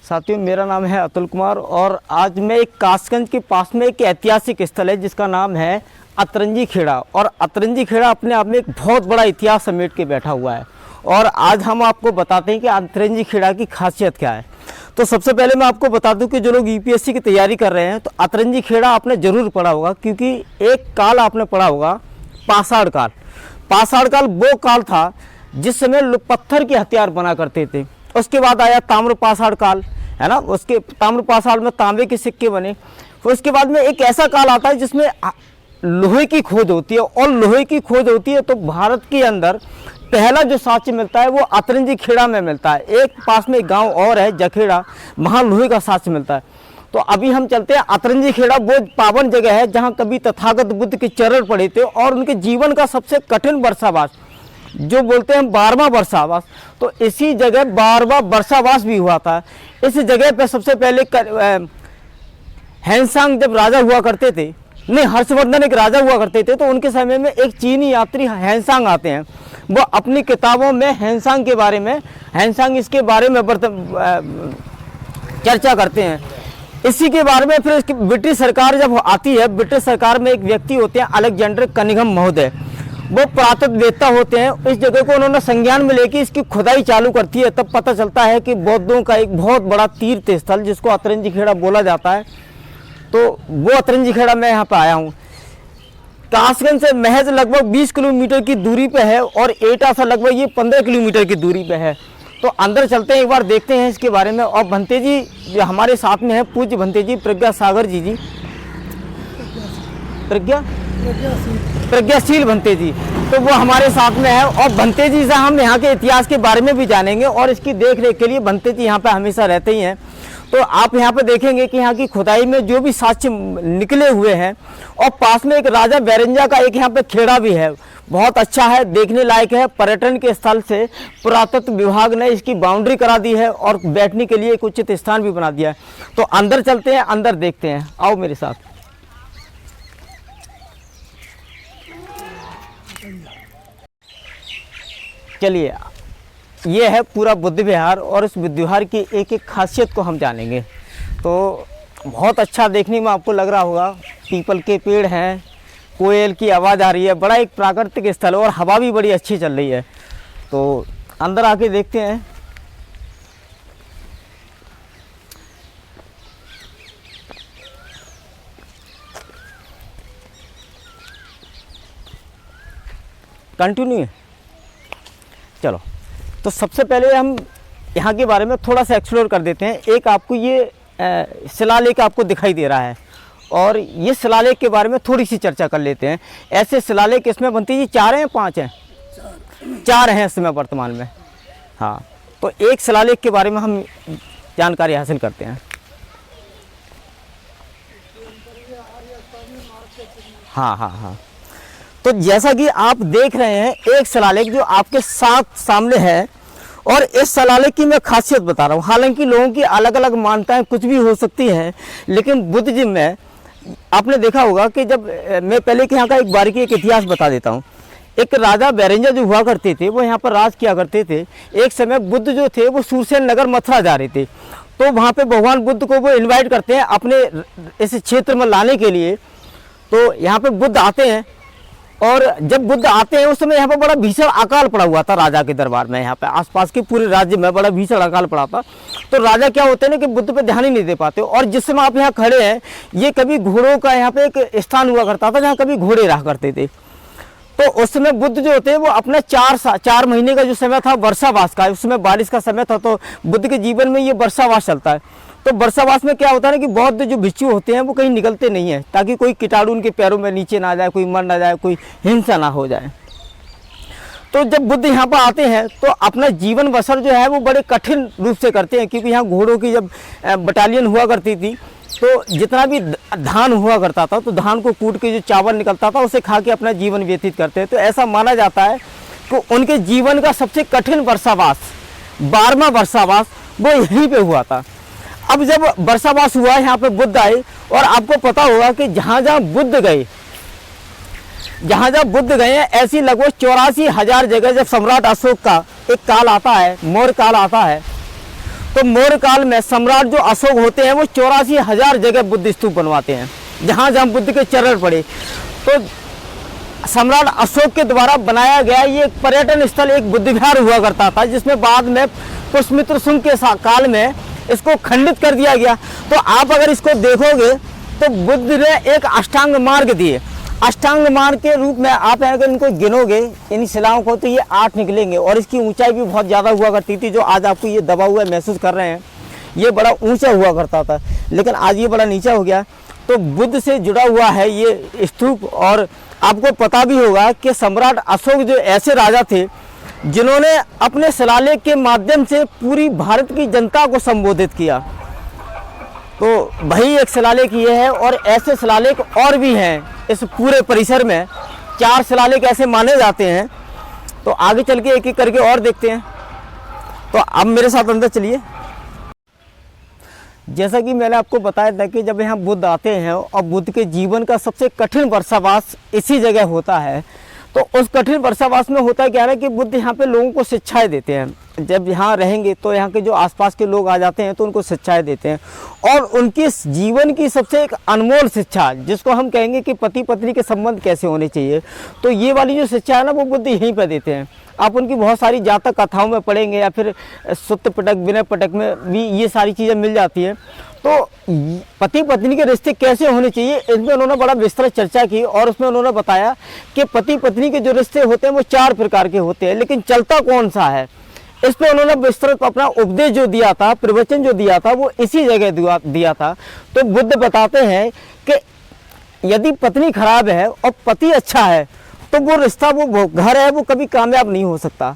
साथियों, मेरा नाम है अतुल कुमार और आज मैं एक कासगंज के पास में एक ऐतिहासिक स्थल है जिसका नाम है अतरंजी खेड़ा। और अतरंजी खेड़ा अपने आप में एक बहुत बड़ा इतिहास समेट के बैठा हुआ है। और आज हम आपको बताते हैं कि अतरंजी खेड़ा की खासियत क्या है। तो सबसे पहले मैं आपको बता दूं कि जो लोग यूपीएससी की तैयारी कर रहे हैं तो अतरंजी खेड़ा आपने ज़रूर पढ़ा होगा, क्योंकि एक काल आपने पढ़ा होगा पाषाण काल। पाषाण काल वो काल था जिस समय लोग पत्थर के हथियार बना करते थे। उसके बाद आया ताम्र पाषाण काल, है ना। उसके ताम्र पाषाण में तांबे के सिक्के बने। फिर उसके बाद में एक ऐसा काल आता है जिसमें लोहे की खोज होती है। और लोहे की खोज होती है तो भारत के अंदर पहला जो साक्ष्य मिलता है वो अतरंजी खेड़ा में मिलता है। एक पास में एक गांव और है जखेड़ा, वहाँ लोहे का साक्ष्य मिलता है। तो अभी हम चलते हैं अतरंजी खेड़ा। वो पावन जगह है जहाँ कभी तथागत बुद्ध के चरण पड़े थे और उनके जीवन का सबसे कठिन वर्षावास जो बोलते हैं 12वां वर्षावास, तो इसी जगह 12वां वर्षावास भी हुआ था। इस जगह पे सबसे पहले हैंसांग जब राजा हुआ करते थे, नहीं हर्षवर्धन एक राजा हुआ करते थे, तो उनके समय में एक चीनी यात्री हैंसांग आते हैं। वो अपनी किताबों में हैंसांग के बारे में, हैंसांग इसके बारे में चर्चा करते हैं। इसी के बारे में फिर ब्रिटिश सरकार जब आती है, ब्रिटिश सरकार में एक व्यक्ति होते हैं अलेक्जेंडर कनिंघम महोदय, वो पुरातत्ववेत्ता होते हैं। इस जगह को उन्होंने संज्ञान में लेके इसकी खुदाई चालू करती है। तब पता चलता है कि बौद्धों का एक बहुत बड़ा तीर्थ स्थल जिसको अतरंजी खेड़ा बोला जाता है। तो वो अतरंजी खेड़ा मैं यहाँ पे आया हूँ। कासगंज से महज लगभग 20 किलोमीटर की दूरी पे है और एटा से लगभग ये 15 किलोमीटर की दूरी पे है। तो अंदर चलते हैं, एक बार देखते हैं इसके बारे में। और भंते जी जो हमारे साथ में है, पूज्य भंते जी प्रज्ञा सागर जी प्रज्ञाशील भंते जी, तो वो हमारे साथ में है। और भंते जी से हम यहाँ के इतिहास के बारे में भी जानेंगे और इसकी देख रेख के लिए भंते जी यहाँ पे हमेशा रहते ही हैं। तो आप यहाँ पे देखेंगे कि यहाँ की खुदाई में जो भी साक्ष्य निकले हुए हैं, और पास में एक राजा बेरंजा का एक यहाँ पे खेड़ा भी है, बहुत अच्छा है, देखने लायक है। पर्यटन के स्थल से पुरातत्व विभाग ने इसकी बाउंड्री करा दी है और बैठने के लिए एक उचित स्थान भी बना दिया है। तो अंदर चलते हैं, अंदर देखते हैं, आओ मेरे साथ। चलिए, ये है पूरा बुद्ध विहार और इस बुद्ध विहार की एक एक खासियत को हम जानेंगे। तो बहुत अच्छा देखने में आपको लग रहा होगा, पीपल के पेड़ हैं, कोयल की आवाज़ आ रही है, बड़ा एक प्राकृतिक स्थल है और हवा भी बड़ी अच्छी चल रही है। तो अंदर आके देखते हैं। कंटिन्यू है, चलो। तो सबसे पहले हम यहाँ के बारे में थोड़ा सा एक्सप्लोर कर देते हैं। एक आपको ये शिलालेख आपको दिखाई दे रहा है और ये शिलालेख के बारे में थोड़ी सी चर्चा कर लेते हैं। ऐसे शिलालेख इसमें बनती जी 4 हैं या 5 हैं? 4 हैं इस समय वर्तमान में। हाँ, तो एक शिलालेख के बारे में हम जानकारी हासिल करते हैं। हाँ, तो जैसा कि आप देख रहे हैं, एक शिलालेख जो आपके साथ सामने है, और इस शिलालेख की मैं खासियत बता रहा हूँ। हालांकि लोगों की अलग अलग मान्यताएं कुछ भी हो सकती हैं, लेकिन बुद्धिज्म में आपने देखा होगा कि जब मैं पहले के यहाँ का एक बारीकी एक इतिहास बता देता हूँ। एक राजा बेरंजा जो हुआ करते थे, वो यहाँ पर राज किया करते थे। एक समय बुद्ध जो थे वो सूरसेन नगर मथुरा जा रहे थे, तो वहाँ पे भगवान बुद्ध को वो इन्वाइट करते हैं अपने इस क्षेत्र में लाने के लिए। तो यहाँ पे बुद्ध आते हैं, और जब बुद्ध आते हैं उस समय यहाँ पर बड़ा भीषण अकाल पड़ा हुआ था राजा के दरबार में। यहाँ पे आसपास के पूरे राज्य में बड़ा भीषण अकाल पड़ा था। तो राजा क्या होते हैं ना कि बुद्ध पे ध्यान ही नहीं दे पाते। और जिस समय आप यहाँ खड़े हैं, ये कभी घोड़ों का यहाँ पे एक स्थान हुआ करता था जहाँ कभी घोड़े रहा करते थे। तो उस समय बुद्ध जो होते हैं वो अपना 4 महीने का जो समय था वर्षावास का, उस समय बारिश का समय था, तो बुद्ध के जीवन में ये वर्षावास चलता है। तो वर्षावास में क्या होता है ना कि बौद्ध जो भिक्षु होते हैं वो कहीं निकलते नहीं हैं, ताकि कोई कीटाणु उनके पैरों में नीचे ना जाए, कोई मर ना जाए, कोई हिंसा ना हो जाए। तो जब बुद्ध यहाँ पर आते हैं तो अपना जीवन बसर जो है वो बड़े कठिन रूप से करते हैं, क्योंकि यहाँ घोड़ों की जब बटालियन हुआ करती थी, तो जितना भी धान हुआ करता था, तो धान को कूट के जो चावल निकलता था उसे खा के अपना जीवन व्यतीत करते हैं। तो ऐसा माना जाता है कि उनके जीवन का सबसे कठिन वर्षावास, 12वां वर्षावास, वो यहीं पे हुआ था। अब जब वर्षावास हुआ, यहाँ पे बुद्ध आए, और आपको पता होगा कि जहाँ जहाँ बुद्ध गए हैं, ऐसी लगभग 84,000 जगह जब सम्राट अशोक का एक काल आता है, मौर्य काल आता है, तो तो मौर्य काल में सम्राट जो अशोक होते हैं वो 84,000 जगह बुद्ध स्तूप बनवाते हैं, जहाँ जहाँ बुद्ध के चरण पड़े। तो सम्राट अशोक के द्वारा बनाया गया ये एक पर्यटन स्थल, एक बुद्ध विहार हुआ करता था, जिसमें बाद में पुष्यमित्र शुंग के काल में इसको खंडित कर दिया गया। तो आप अगर इसको देखोगे तो बुद्ध ने एक अष्टांग मार्ग दिए। अष्टांग मार्ग के रूप में आप अगर इनको गिनोगे इन शिलाओं को तो ये 8 निकलेंगे, और इसकी ऊंचाई भी बहुत ज़्यादा हुआ करती थी। जो आज आपको ये दबा हुआ महसूस कर रहे हैं, ये बड़ा ऊंचा हुआ करता था, लेकिन आज ये बड़ा नीचा हो गया। तो बुद्ध से जुड़ा हुआ है ये स्तूप। और आपको पता भी होगा कि सम्राट अशोक जो ऐसे राजा थे जिन्होंने अपने शिलालेख के माध्यम से पूरी भारत की जनता को संबोधित किया। तो वही एक शिलालेख ये है, और ऐसे शिलालेख और भी हैं इस पूरे परिसर में। 4 शिलालेख ऐसे माने जाते हैं। तो आगे चल के एक एक करके और देखते हैं। तो अब मेरे साथ अंदर चलिए। जैसा कि मैंने आपको बताया था कि जब यहाँ बुद्ध आते हैं और बुद्ध के जीवन का सबसे कठिन वर्षावास इसी जगह होता है, तो उस कठिन वर्षावास में होता क्या है कि बुद्ध यहाँ पे लोगों को शिक्षाएं देते हैं। जब यहाँ रहेंगे तो यहाँ के जो आसपास के लोग आ जाते हैं तो उनको शिक्षाएं देते हैं, और उनकी जीवन की सबसे एक अनमोल शिक्षा, जिसको हम कहेंगे कि पति पत्नी के संबंध कैसे होने चाहिए, तो ये वाली जो शिक्षा है ना, वो बुद्ध यहीं पर देते हैं। आप उनकी बहुत सारी जातक कथाओं में पढ़ेंगे, या फिर सुत्त पिटक विनय पिटक में भी ये सारी चीज़ें मिल जाती हैं। तो पति पत्नी के रिश्ते कैसे होने चाहिए, इसमें उन्होंने बड़ा विस्तृत चर्चा की, और उसमें उन्होंने बताया कि पति पत्नी के जो रिश्ते होते हैं वो 4 प्रकार के होते हैं, लेकिन चलता कौन सा है, इस पर उन्होंने विस्तृत अपना उपदेश जो दिया था, प्रवचन जो दिया था, वो इसी जगह दिया था। तो बुद्ध बताते हैं कि यदि पत्नी खराब है और पति अच्छा है तो वो रिश्ता, वो घर है, वो कभी कामयाब नहीं हो सकता।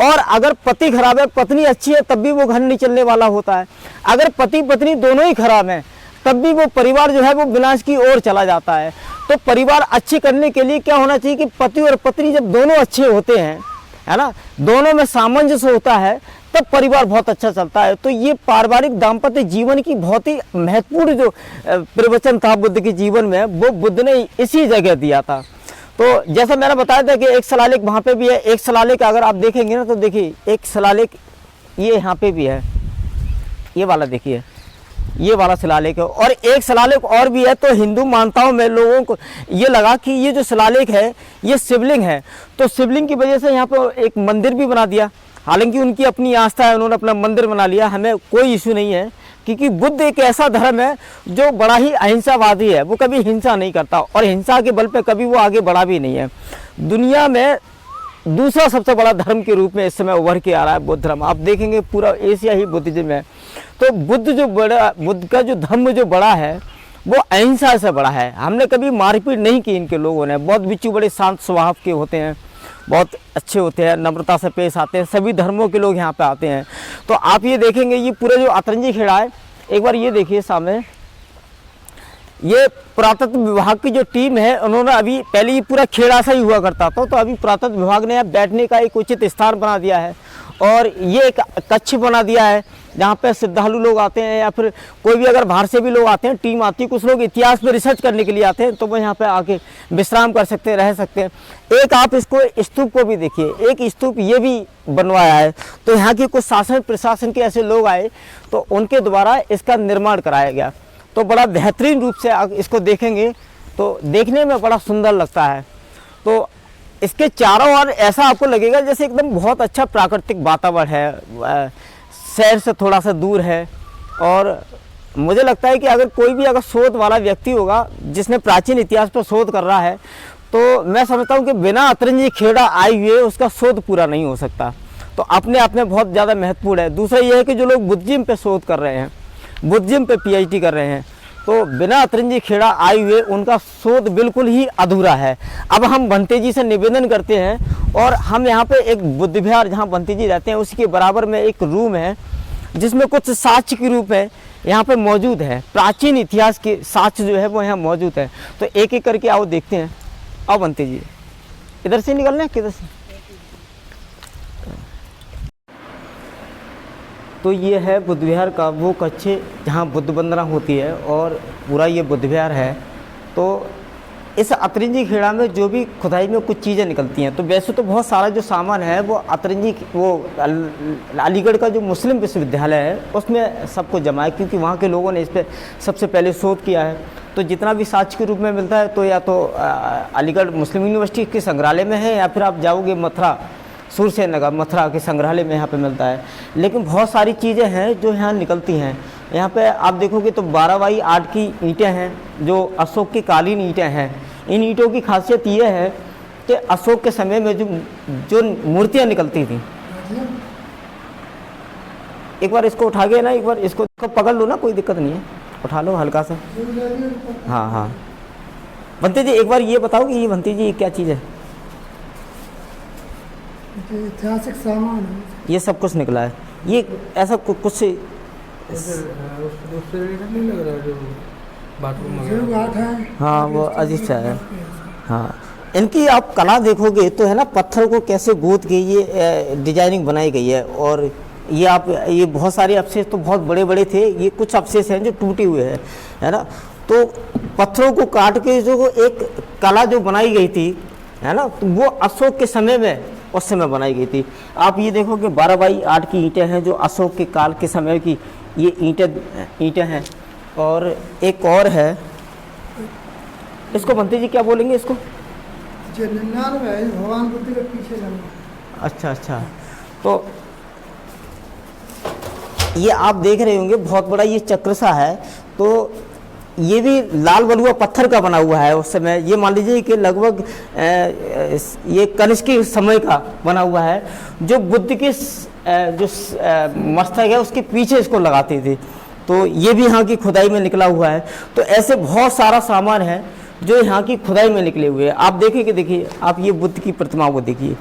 और अगर पति खराब है, पत्नी अच्छी है, तब भी वो घर नहीं चलने वाला होता है। अगर पति पत्नी दोनों ही खराब हैं, तब भी वो परिवार जो है वो विनाश की ओर चला जाता है। तो परिवार अच्छे करने के लिए क्या होना चाहिए कि पति और पत्नी जब दोनों अच्छे होते हैं, है ना, दोनों में सामंजस्य होता है, तब परिवार बहुत अच्छा चलता है। तो ये पारिवारिक दाम्पत्य जीवन की बहुत ही महत्वपूर्ण जो प्रवचन था बुद्ध के जीवन में, वो बुद्ध ने इसी जगह दिया था। तो जैसा मैंने बताया था कि एक शिलालेख वहाँ पे भी है। एक शिलालेख अगर आप देखेंगे ना, तो देखिए एक शिलालेख ये यहाँ पे भी है, ये वाला देखिए, ये वाला शिलालेख है। और एक शिलालेख और भी है। तो हिंदू मान्यताओं में लोगों को ये लगा कि ये जो शिलालेख है ये शिवलिंग है, तो शिवलिंग की वजह से यहाँ पर एक मंदिर भी बना दिया। हालांकि उनकी अपनी आस्था है, उन्होंने अपना मंदिर बना लिया, हमें कोई इशू नहीं है, क्योंकि बुद्ध एक ऐसा धर्म है जो बड़ा ही अहिंसावादी है। वो कभी हिंसा नहीं करता, और हिंसा के बल पे कभी वो आगे बढ़ा भी नहीं है। दुनिया में दूसरा सबसे बड़ा धर्म के रूप में इस समय उभर के आ रहा है बुद्ध धर्म। आप देखेंगे पूरा एशिया ही बुद्धिज्म है। तो बुद्ध का जो धर्म जो बड़ा है वो अहिंसा से बड़ा है। हमने कभी मारपीट नहीं की इनके लोगों ने। बौद्ध भिक्षु बड़े शांत स्वभाव के होते हैं, बहुत अच्छे होते हैं, नम्रता से पेश आते हैं। सभी धर्मों के लोग यहाँ पे आते हैं। तो आप ये देखेंगे ये पूरा जो अतरंजी खेड़ा है, एक बार ये देखिए सामने, ये पुरातत्व विभाग की जो टीम है, उन्होंने अभी पहले ये पूरा खेड़ा सा ही हुआ करता था, तो अभी पुरातत्व विभाग ने यहाँ बैठने का एक उचित स्थान बना दिया है, और ये एक कक्ष बना दिया है जहाँ पे श्रद्धालु लोग आते हैं, या फिर कोई भी अगर बाहर से भी लोग आते हैं, टीम आती है, कुछ लोग इतिहास में रिसर्च करने के लिए आते हैं, तो वो यहाँ पे आके विश्राम कर सकते हैं, रह सकते हैं। एक आप इसको स्तूप को भी देखिए, एक स्तूप ये भी बनवाया है। तो यहाँ के कुछ शासन प्रशासन के ऐसे लोग आए, तो उनके द्वारा इसका निर्माण कराया गया। तो बड़ा बेहतरीन रूप से आप इसको देखेंगे तो देखने में बड़ा सुंदर लगता है। तो इसके चारों ओर ऐसा आपको लगेगा जैसे एकदम बहुत अच्छा प्राकृतिक वातावरण है, शहर से थोड़ा सा दूर है। और मुझे लगता है कि अगर कोई भी अगर शोध वाला व्यक्ति होगा जिसने प्राचीन इतिहास पर शोध कर रहा है, तो मैं समझता हूँ कि बिना अतरंजी खेड़ा आए हुए उसका शोध पूरा नहीं हो सकता। तो अपने आप में बहुत ज़्यादा महत्वपूर्ण है। दूसरा ये है कि जो लोग बुद्धिज्म पे शोध कर रहे हैं, बुद्धिज्म पे PhD कर रहे हैं, तो बिना अतरंजी खेड़ा आए हुए उनका शोध बिल्कुल ही अधूरा है। अब हम भंते जी से निवेदन करते हैं, और हम यहाँ पे एक बुद्ध विहार जहाँ भंते जी रहते हैं उसके बराबर में एक रूम है जिसमें कुछ साक्ष्य के रूप में यहाँ पे मौजूद है। प्राचीन इतिहास के साक्ष्य जो है वो यहाँ मौजूद है। तो एक एक करके आओ देखते हैं। आओ भंते जी, इधर से निकलना है किधर से? तो ये है बुद्ध विहार का वो कक्ष जहाँ बुद्ध वंदना होती है, और पूरा ये बुद्ध विहार है। तो इस अतरंजी खेड़ा में जो भी खुदाई में कुछ चीज़ें निकलती हैं, तो वैसे तो बहुत सारा जो सामान है वो अतरंजी, वो अलीगढ़ का जो मुस्लिम विश्वविद्यालय है उसमें सबको जमा है, क्योंकि वहाँ के लोगों ने इस पर सबसे पहले शोध किया है। तो जितना भी साक्ष्य के रूप में मिलता है तो या तो अलीगढ़ मुस्लिम यूनिवर्सिटी के संग्रहालय में है, या फिर आप जाओगे मथुरा, सूरसेन नगर मथुरा के संग्रहालय में यहाँ पे मिलता है। लेकिन बहुत सारी चीज़ें हैं जो यहाँ निकलती हैं। यहाँ पे आप देखोगे तो 12x8 की ईंटें हैं जो अशोक की कालीन ईंटें हैं। इन ईंटों की खासियत ये है कि अशोक के समय में जो मूर्तियाँ निकलती थी, एक बार इसको उठा के ना, एक बार इसको पकड़ लो ना, कोई दिक्कत नहीं है, उठा लो हल्का सा। हाँ हाँ भंते जी, एक बार ये बताओ कि ये भंते जी क्या चीज़ है? ऐतिहासिक सामान है। ये सब कुछ निकला है, ये ऐसा कुछ नहीं लग रहा जो बाथरूम घाट है। हाँ वो अजीब सा है। हाँ इनकी आप कला देखोगे तो है ना, पत्थर को कैसे गूंथ के ये डिजाइनिंग बनाई गई है। और ये आप, ये बहुत सारे अवशेष तो बहुत बड़े बड़े थे, ये कुछ अवशेष हैं जो टूटे हुए हैं, है ना। तो पत्थरों को काट के जो एक कला जो बनाई गई थी, है ना, तो वो अशोक के समय में, उस समय बनाई गई थी। आप ये देखो कि 12x8 की ईंटें हैं जो अशोक के काल के समय की ये ईंटें हैं। और एक और है, इसको भंते जी क्या बोलेंगे इसको? जो 99 है, भगवान बुद्ध के पीछे लगा। अच्छा अच्छा, तो ये आप देख रहे होंगे बहुत बड़ा ये चक्र सा है। तो ये भी लाल बलुआ पत्थर का बना हुआ है उस समय। ये मान लीजिए कि लगभग ये कनिष्क के समय का बना हुआ है, जो बुद्ध के जो मस्तक है उसके पीछे इसको लगाते थे। तो ये भी यहाँ की खुदाई में निकला हुआ है। तो ऐसे बहुत सारा सामान है जो यहाँ की खुदाई में निकले हुए हैं। आप देखिए आप ये बुद्ध की प्रतिमा को देखिए,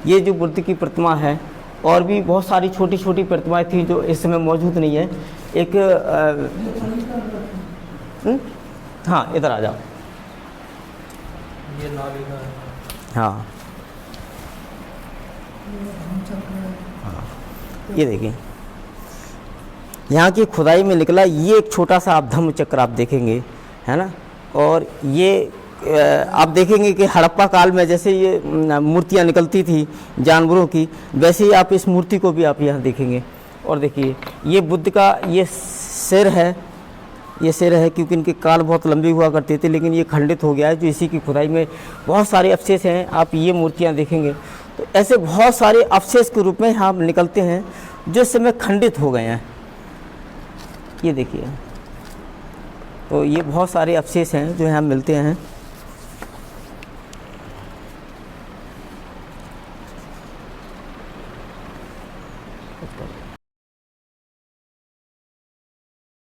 ये जो बुद्ध की प्रतिमा है, और भी बहुत सारी छोटी छोटी प्रतिमाएं थी जो इस समय मौजूद नहीं है। एक हाँ इधर आ जाओ, ये नाली का है। हाँ हाँ ये देखिए यहाँ की खुदाई में निकला ये एक छोटा सा आप धम्म चक्र आप देखेंगे, है ना। और ये आप देखेंगे कि हड़प्पा काल में जैसे ये मूर्तियाँ निकलती थी जानवरों की, वैसे ही आप इस मूर्ति को भी आप यहाँ देखेंगे। और देखिए ये बुद्ध का ये सिर है, ये सिर है, क्योंकि इनके काल बहुत लंबे हुआ करते थे, लेकिन ये खंडित हो गया है, जो इसी की खुदाई में बहुत सारे अवशेष हैं। आप ये मूर्तियाँ देखेंगे तो ऐसे बहुत सारे अवशेष के रूप में यहाँ निकलते हैं जो इस समय खंडित हो गए हैं। ये देखिए, तो ये बहुत सारे अवशेष हैं जो यहाँ मिलते हैं।